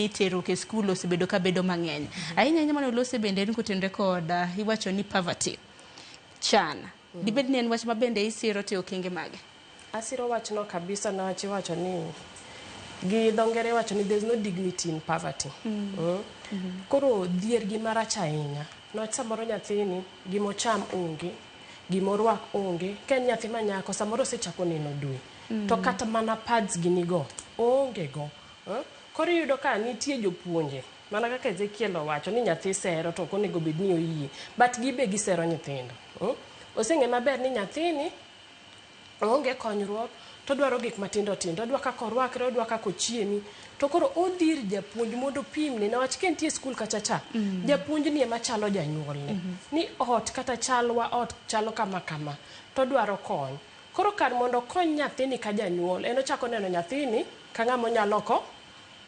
ni tero ke skul osebedo ka bedo mang'eny. Ahinya ahinya mano lose bende en kotenre kod iwacho ni poverty. Chan. Dibed ni en wach mabende isiro te okenge mage. Asiro wach no kabisa na wacho ni gi dongere wacho ni there's no dignity in poverty. Koro dhier gi marach ahinya. No samoro nyathini gimocham onge, gimorwak onge, ken nyathi manyako samoro sechako neno dwe. To kata mana pads ginigo onge go. Koro yudo ka nitie jopuonje mana kaka Ezekiel wacho ni nyathi sero to konego bedni oyie, but gibe gisero nyithindo. Oseng'e maber ni nyathini onge konyruok to dwaro gik matindo tindo, odwa kaka orwakre, odwa kaka ochiemi, to koro odhir japuonj mondo pimne niwach kentie skul kachacha japuonj ni ema chalo janyuolne ni ot kata chalwa ot chalo kama kama to dwaro kony. Koro kar mondo kony nyathini ka janyuol en ochako neno nyathini ka ng'ama nyalo ko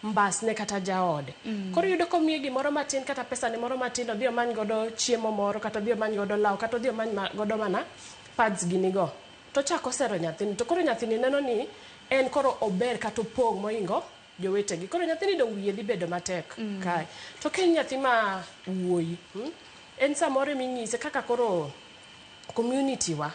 mbasne kata jaode. Koro yudo komiye gimoro matin kata pesa ne moro matin odhi omany godo chiemo moro kata odhi omany godo law kata odhi omany godo mana pads ginigo. To chako sero nyathini, to koro nyathini neno ni en koro ober kata opong' moingo jowetegi. Koro nyathini dong wiye dhi bedo matek kae. To ka nyathi ma wuoyi, en samoro minyise kaka koro community wa,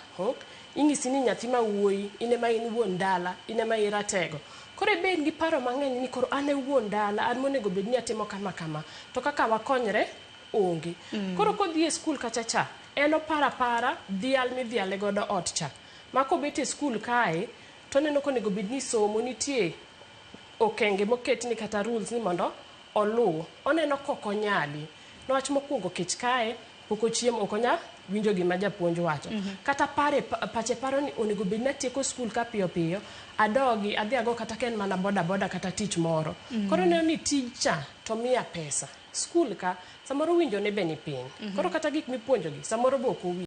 inyisi ni nyathi ma wuoyi, inema in wuon dala, inema iratego. Koro ben gi paro mang'eny ni koro an e wuon dala, an monego bed ni atimo kama kama, to kaka wakonyre onge. Koro kodhi e skul kachacha, en opara dhial midhiale godo ot cha. Mako bete skul kae, to neno konego bed ni somo nitie okenge moket ni kata rules ni mondo oluw. Oneno kokonyali. Niwach mokwongo kech kae, poko chiemo okonya winjo gima japuonj wacho. Kata pache paro ni onego bed ni atieko skul ka piyo piyo, adogi, adhi ago kata ken mana boda kata tich moro. Koro neno ni tij cha to miya pesa. Skul ka, samoro winjo ne be ni piny. Koro kata gik mipuonjogi, samoro boko